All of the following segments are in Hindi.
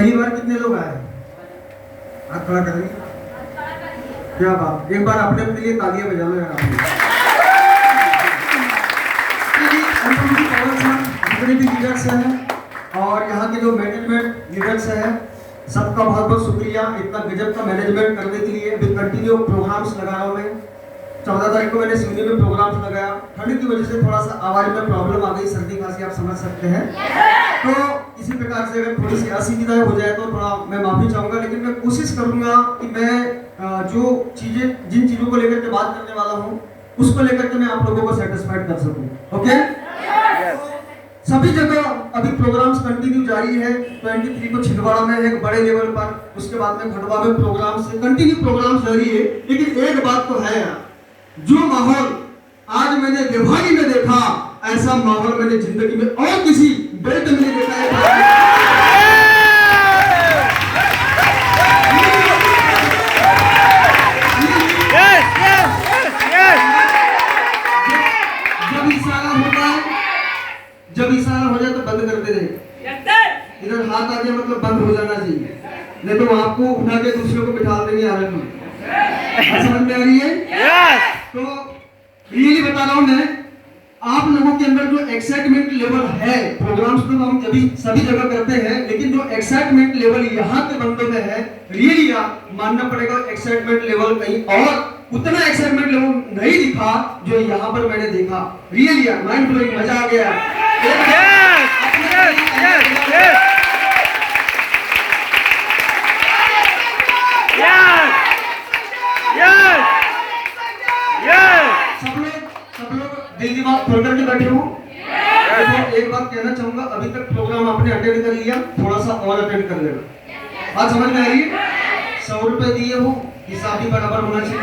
पहली बार कितने लोग आए? हाथ खड़ा करेंगे? क्या बात, एक बार अपने लिए तालियां बजा लो यार। जितने भी लीडर्स हैं और यहाँ के जो मैनेजमेंट लीडर्स हैं, सबका बहुत बहुत शुक्रिया इतना गजब का मैनेजमेंट करने के लिए। अभी कंटिन्यू प्रोग्राम्स लगा रहा हूँ मैं। 14 तारीख को मैंने सिवनी में प्रोग्राम्स लगाया। ठंड की वजह से थोड़ा सा आवाज में प्रॉब्लम आ गई, सर्दी खांसी आप समझ सकते हैं। तो इसी प्रकार से अगर थोड़ी सी असुविधा हो जाए तो थोड़ा मैं माफी चाहूंगा, लेकिन मैं कोशिश करूंगा कि मैं जो चीजें जिन चीजों को लेकर के बात करने वाला हूँ उसको लेकर के मैं आप लोगों को सेटिस्फाइड कर सकूं। ओके, सभी जगह अभी प्रोग्राम्स कंटिन्यू जारी है। 23 को छिंदवाड़ा में एक बड़े लेवल पर, उसके बाद में खंडवा में प्रोग्राम्स कंटिन्यू प्रोग्राम्स जारी है। लेकिन एक बात तो है यार, जो माहौल आज मैंने विभागी में देखा, ऐसा माहौल मैंने जिंदगी में और किसी बेल्ट में नहीं देखा है। जब इशारा हो जाए तो बंद करते रहे। इधर हाथ आ गया मतलब बंद हो जाना चाहिए, नहीं तो आपको उठा के दूसरे को बिठा देंगे आनंद में। समझ में आ रही है? तो रियली बता रहा हूं मैं, आप लोगों के अंदर जो एक्साइटमेंट लेवल है, प्रोग्राम्स तो हम सभी जगह करते हैं, लेकिन जो एक्साइटमेंट लेवल यहाँ के बंदों में है, रियली मानना पड़ेगा एक्साइटमेंट लेवल कहीं और उतना एक्साइटमेंट लेवल नहीं दिखा जो यहाँ पर मैंने देखा। रियली माइंड ब्लोइंग, मजा आ गया। सब लोग दिल की बात खोल करके बैठे हो। एक बात कहना चाहूंगा, अभी तक प्रोग्राम आपने अटेंड कर लिया, थोड़ा सा और अटेंड कर लेना। बात समझ में आ रही है? 100 रुपए दिए हो, हिसाब भी बराबर होना चाहिए।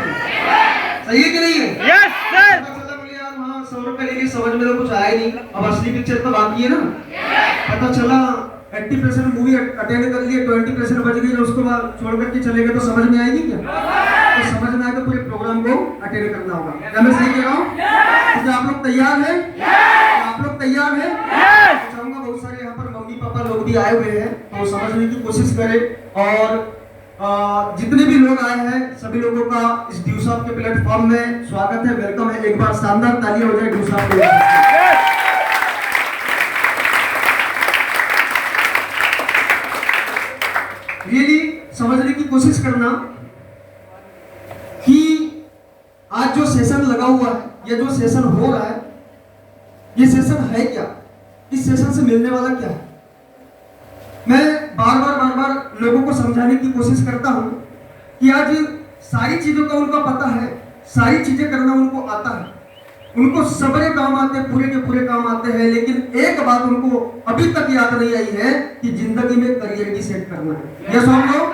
सही है कि नहीं है? Yes sir. पता चला यार वहाँ 100 रुपए लेके समझ में तो कुछ आया नहीं, अब असली पिक्चर तो बाकी है ना। पता चला 80% मूवी अटेंड कर लिए, 20% बच गई, उसको बाद छोड़ करके चले गए तो समझ में आएगी क्या? तो समझ में आए तो पूरे प्रोग्राम को अटेंड करना होगा। क्या मैं सही कह रहा हूँ? तो आप लोग तैयार हैं? आप लोग तैयार हैं? चाहूंगा बहुत सारे यहाँ पर मम्मी पापा लोग भी आए हुए हैं, तो समझने की कोशिश करें। और जितने भी लोग आए हैं सभी लोगों का इस ड्यूसॉप के प्लेटफॉर्म में स्वागत है, वेलकम है। एक बार शानदार तालियां हो जाए ड्यूसॉप के लिए। रियली समझने की कोशिश करना कि आज जो सेशन लगा हुआ है या जो सेशन हो रहा है, ये सेशन है क्या? इस सेशन से मिलने वाला क्या है? मैं बार बार लोगों को समझाने की कोशिश करता हूं कि आज सारी चीजों का उनको पता है, सारी चीजें करना उनको आता है, उनको सबरे काम आते हैं, पूरे के पूरे काम आते हैं, लेकिन एक बात उनको अभी तक याद नहीं आई है कि जिंदगी में करियर भी सेट करना है। यस हम लोग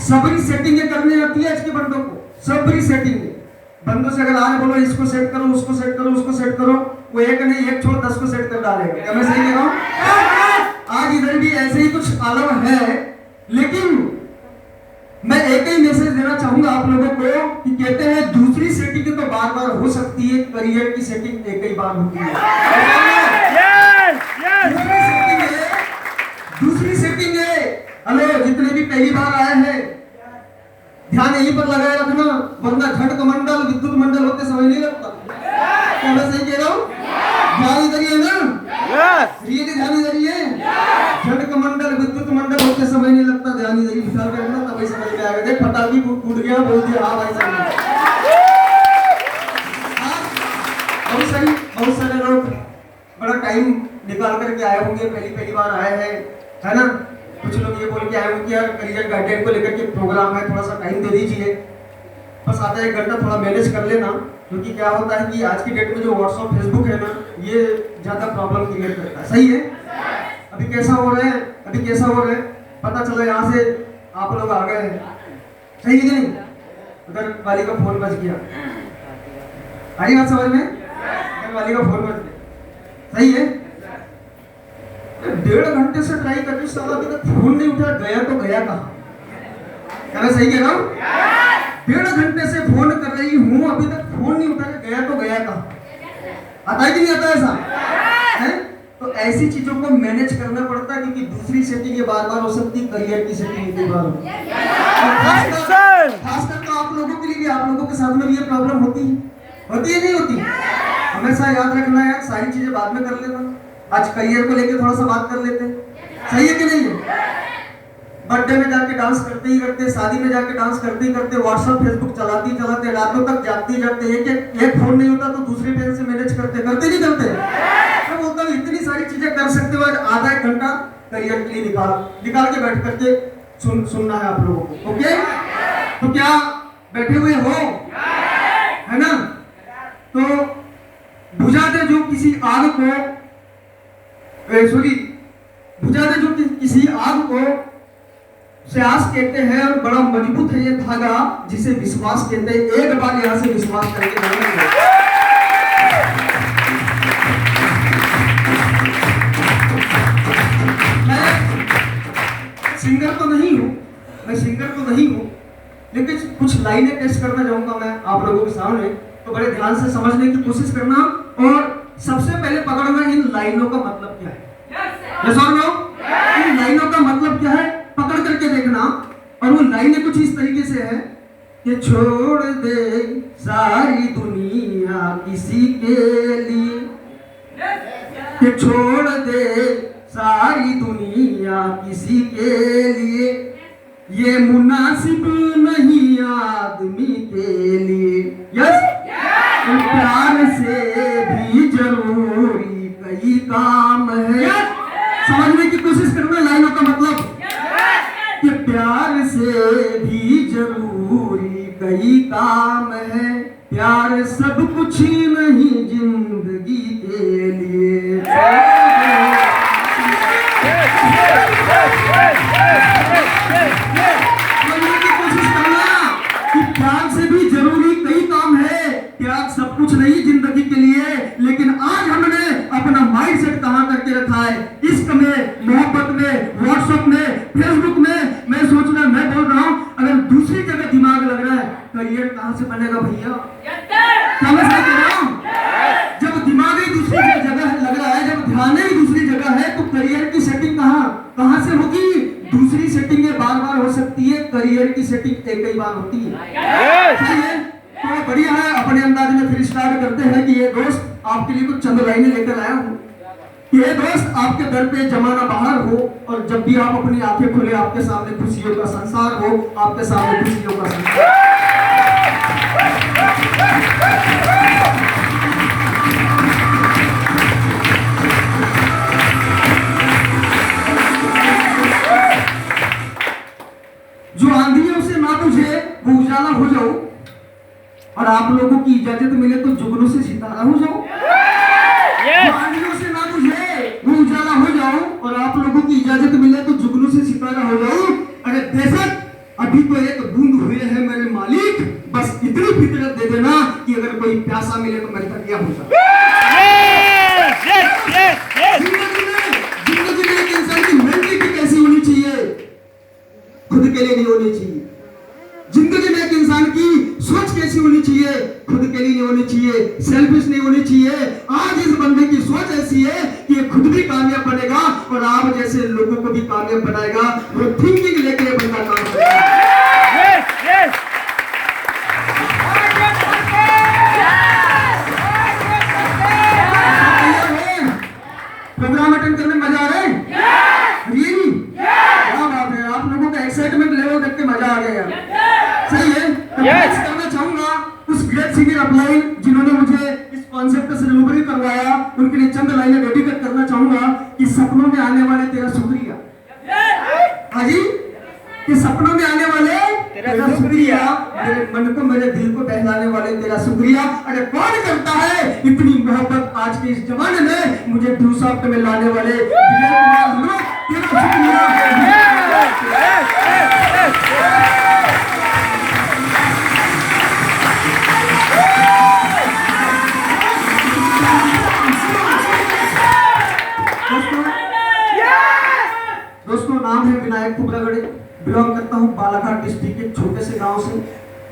सबरी सेटिंग करनी आती है आज के बंदों को। सबरी सेटिंग बंदों से अगर आज बोलो इसको सेट करो, उसको सेट करो, उसको सेट करो, वो एक नहीं एक छोड़ 10 को सेट कर डालेगा। क्या मैं सही कह रहा हूं? आज इधर भी ऐसे ही कुछ आलम है, लेकिन मैं एक ही मैसेज देना चाहूंगा आप लोगों को कि कहते हैं दूसरी सेटिंग तो बार बार हो सकती है, करियर की सेटिंग एक ही बार होती है। दूसरी सेटिंग है। हेलो, जितने भी पहली बार आए हैं ध्यान यहीं पर लगाए रखना, वरना झटक मंडल विद्युत मंडल होते समय नहीं लगता। क्या मैं सही कह रहा हूँ? ध्यान इधर ही है ना? रियली ध्यान इधर ही है। झटक मंडल विद्युत मंडल होते समय नहीं लगता, ध्यान इधर ही विचार करना, तभी समझ में आएगा। देख पटाखी टूट गया, बोल दिया हाँ भाई समझ। बहुत सारे लोग बड़ा टाइम निकाल करके आए होंगे, पहली बार आए हैं, है ना? कुछ लोग ये बोल के आए होंगे यार करियर गाइडेंस को लेकर के प्रोग्राम है, थोड़ा सा टाइम दे दीजिए, बस आधा एक घंटा थोड़ा मैनेज कर लेना। क्योंकि क्या होता है कि आज की डेट में जो व्हाट्सएप फेसबुक है ना, ये ज्यादा प्रॉब्लम क्रिएट करता है। सही है? अभी कैसा हो रहा है, पता चला यहाँ से आप लोग आ गए हैं, सही है कि नहीं? उधर वाली का फोन बज गया, आई बात समझ में? उधर वाली का फोन बज गया, सही है? 1.5 घंटे से ट्राई कर रही, साला अभी तक फोन नहीं उठा, गया तो गया कहाँ? क्या मैं सही कह रहा हूँ? 1.5 घंटे से फोन कर रही हूँ, अभी तक फोन नहीं उठा, गया तो गया कहाँ? आता है कि नहीं आता ऐसा? है? तो ऐसी चीजों को मैनेज करना पड़ता है, क्योंकि दूसरी सेटिंग ये बार बार हो सकती है, करियर की सेटिंग एक बार होती है। खासकर तो आप लोगों के लिए भी, आप लोगों के साथ में भी ये प्रॉब्लम होती है नहीं होती? हमेशा याद रखना यार, सारी चीजें बाद में कर लेना, आज करियर को लेकर थोड़ा सा बात कर लेते हैं, सही है कि नहीं है? बर्थडे में जाके डांस करते ही करते, शादी में जाके डांस करते ही करते, व्हाट्सएप फेसबुक चलाते ही चलाते, रातों तक जागते ही जागते, एक फोन नहीं होता तो दूसरे पेन से मैनेज करते नहीं करते? मैं बोलता हूँ इतनी सारी चीजें कर सकते हो, आधा एक घंटा करियर के लिए निकाल के बैठ करके सुनना है आप लोगों को, ओके? तो क्या बैठे हुए हो, है ना? तो बुझा दे जो किसी आग को, बुझा दे जो किसी आग को प्यास कहते हैं, और बड़ा मजबूत है ये धागा जिसे विश्वास कहते हैं। एक बार यहां से विश्वास करके मैं सिंगर तो नहीं हूं, लेकिन कुछ लाइनें टेस्ट करना चाहूंगा मैं आप लोगों के सामने, तो बड़े ध्यान से समझने की कोशिश करना, और सबसे पहले पकड़ना इन लाइनों का मतलब क्या है। इन लाइनों का मतलब क्या है पकड़ करके देखना, और वो लाइनें कुछ इस तरीके से है कि छोड़ दे सारी दुनिया किसी के लिए, कि छोड़ दे सारी दुनिया किसी के लिए, ये मुनासिब नहीं आदमी के लिए। यस, प्यार से भी जरूरी कई काम है। समझने की कोशिश करना लाइनों का मतलब, कि प्यार से भी जरूरी कई काम है, प्यार सब कुछ नहीं जिंदगी के लिए। समझने की कोशिश करना कि प्यार से भी जरूरी कई काम है, प्यार सब कुछ नहीं जिंदगी के लिए। लेकिन आज हमने अपना माइंडसेट कहां करके रखा है, इश्क में, मोहब्बत में, व्हाट्सएप में, फेसबुक में। मैं बोल रहा हूं, अगर दूसरी जगह दिमाग लग रहा है, करियर कहां से बनेगा भैया? क्या मैं सही कह रहा हूं? जब दिमाग ही दूसरी जगह लग रहा है, जब ध्यान ही दूसरी जगह है, तो करियर की सेटिंग कहां से होगी? दूसरी सेटिंग बार बार हो सकती है, करियर की सेटिंग एक ही बार होती है। सही है? तो बढ़िया है, अपने अंदाज में फिर स्टार्ट करते हैं कि ये दोस्त आपके लिए कुछ चंद लाइनें लेकर आया हूं। ये दोस्त आपके घर पे जमाना बाहर हो, और जब भी आप अपनी आंखें खोले, आपके सामने खुशियों का संसार हो, आपके सामने खुशियों का संसार। जो आंधियों से ना बुझे वो उजाला हो जाओ, और आप लोगों की इजाजत मिले तो जुगनू से सितारा हो जाओ। आंधियों से ना बुझे वो उजाला हो जाओ, और आप लोगों की इजाजत मिले तो जुगनू से सितारा हो जाओ। अरे बेशक अभी तो एक बूंद हुए है मेरे मालिक, बस इतनी फितरत दे देना कि अगर कोई प्यासा मिले तो मैं तकिया हो जाऊं। जिंदगी में एक इंसान की मेंटलिटी कैसी होनी चाहिए? खुद के लिए नहीं होनी चाहिए। जिंदगी में एक इंसान की सोच कैसी होनी चाहिए? खुद के लिए नहीं होनी चाहिए, सेल्फिश नहीं होनी चाहिए। आज इस बंदे की सोच ऐसी है कि ये खुद भी कामयाब बनेगा और आप जैसे लोगों को भी कामयाब बनाएगा। वो थिंकिंग लेके ये बंदा काम करेगा। प्रोग्राम अटेंड करने में मजा आ रहा है? रियली? क्या बात है, आप लोगों का एक्साइटमेंट लेवल देख के मजा आ गया। सही है? करना चाहूंगा उस ग्रेट सिंगर अपलाइन जिन्होंने मुझे इस कॉन्सेप्ट से रूबरू करवाया, उनके लिए चंद लाइनें डेडिकेट करना चाहूंगा कि सपनों में आने वाले तेरा शुक्रिया। हाँ जी, कि सपनों में आने वाले तेरा शुक्रिया, मेरे मन को, मेरे दिल को बहलाने वाले तेरा शुक्रिया। अरे कौन करता है इतनी मोहब्बत आज के इस जमाने में? मुझे ड्यू सॉफ्ट में लाने वाले विजय कुमार, तेरा शुक्रिया। दोस्तों, नाम है विनायक कुबरागड़े, बिलोंग करता हूँ बालाघाट डिस्ट्रिक्ट के छोटे से गांव से।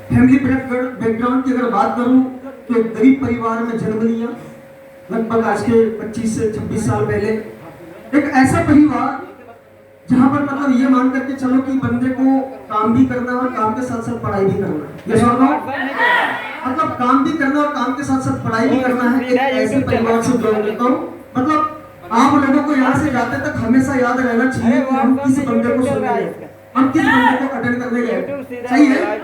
फैमिली बैकग्राउंड की अगर बात करूं तो एक गरीब परिवार में जन्म लिया। लगभग आज के 25 से 26 साल पहले, एक ऐसा परिवार जहां पर मतलब ये मान करके चलो कि बंदे को काम भी करना और काम के साथ साथ पढ़ाई भी करना, ये सुनो, मतलब काम भी करना और काम के साथ साथ पढ़ाई भी करना है। एक ऐसे परिवार से बिलोंग करता हूं। मतलब आप लोगों को यहाँ से जाते तक हमेशा याद रहना चाहिए कि हम किस बंदे को सुनने गए, हम किस बंदे को अटेंड करने गए, सही है।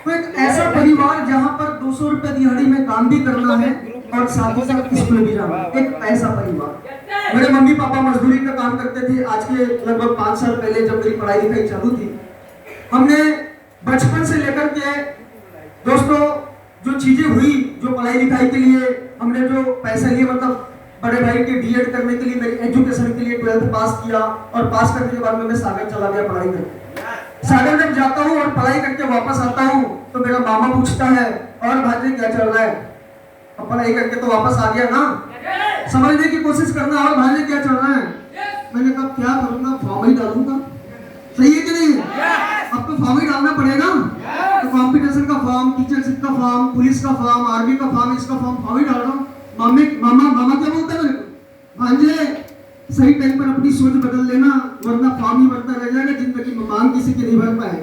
तो एक ऐसा परिवार जहाँ पर 200 रुपए दिहाड़ी में काम भी करना है और साथ ही साथ स्कूल भी जाना है, एक ऐसा परिवार। मेरे मम्मी पापा मजदूरी का काम करते थे। आज के लगभग 5 साल पहले जब मेरी पढ़ाई लिखाई चालू थी, हमने बचपन से लेकर के दोस्तों जो चीजें हुई, जो पढ़ाई लिखाई के लिए हमने जो पैसे लिए, मतलब बड़े भाई के बीएड करने के लिए, मेरी एजुकेशन के लिए 12th पास किया और पास करने के बाद में मैं सागर चला गया पढ़ाई करके। सागर जब जाता हूँ और पढ़ाई करके वापस आता हूँ तो मेरा मामा पूछता है, और भाई क्या चल रहा है? अब पढ़ाई करके तो वापस आ गया ना, समझने की कोशिश करना, और भाई क्या चल रहा है? मैंने कहा क्या करूंगा, फॉर्म ही डालूंगा, सही है कि नहीं? अब तो फॉर्म ही डालना पड़ेगा, तो कंपटीशन का फॉर्म, टीचरशिप का फॉर्म, पुलिस का फॉर्म, आर्मी का फॉर्म, इसका फॉर्म ही डाल रहा हूँ। मामा क्या बोलता है मेरे को, भांजे सही टाइम पर अपनी सोच बदल लेना, वरना फॉर्म ही बढ़ता रह जाएगा, जिंदगी में मांग किसी की नहीं भर पाए।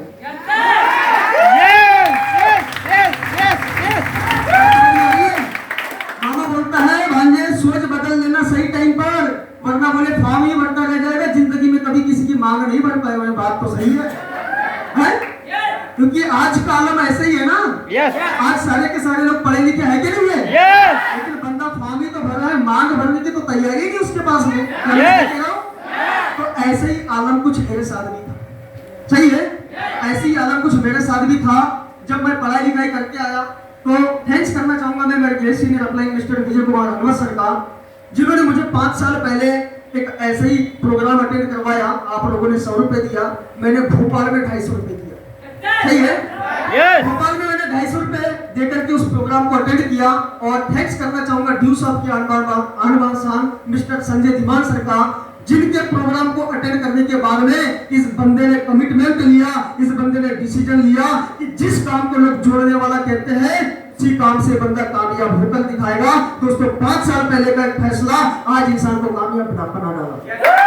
मामा बोलता है भांजे सोच बदल लेना सही टाइम पर, वरना बोले फॉर्म ही बढ़ता रह जाएगा, जिंदगी में कभी किसी की मांग नहीं भर पाए। बात तो सही है? क्योंकि आज का आलम ऐसे ही है ना। आज सारे के सारे लोग पढ़े लिखे हैं कि नहीं है? लेकिन बंदा फॉर्म ही तो भर रहा है, मांग भरने की तो तैयारी नहीं उसके पास में। तो ऐसे ही आलम कुछ मेरे साथ भी था, सही है? ऐसे ही आलम कुछ मेरे साथ भी था। जब मैं पढ़ाई लिखाई करके आया तो थैंक्स करना चाहूंगा मैं मेरे great senior applying mister Vijay Kumar Anwar sir का, जिन्होंने मुझे 5 साल पहले एक ऐसे ही प्रोग्राम अटेंड करवाया। आप लोगों ने 100 रुपए दिया, मैंने भोपाल में 250 रुपए दिया, सही है? भोपाल में मैंने 250 रुपए देकर के उस प्रोग्राम को अटेंड किया। और थैंक्स करना चाहूंगा ड्यूस ऑफ के आनबान शान मिस्टर संजय धीमान सर का, जिनके प्रोग्राम को अटेंड करने के बाद में इस बंदे ने कमिटमेंट लिया, इस बंदे ने डिसीजन लिया कि जिस काम को लोग जोड़ने वाला कहते हैं, उसी काम से बंदा कामयाब होकर दिखाएगा। दोस्तों 5 साल पहले का एक फैसला आज इंसान को कामयाब बना डाला।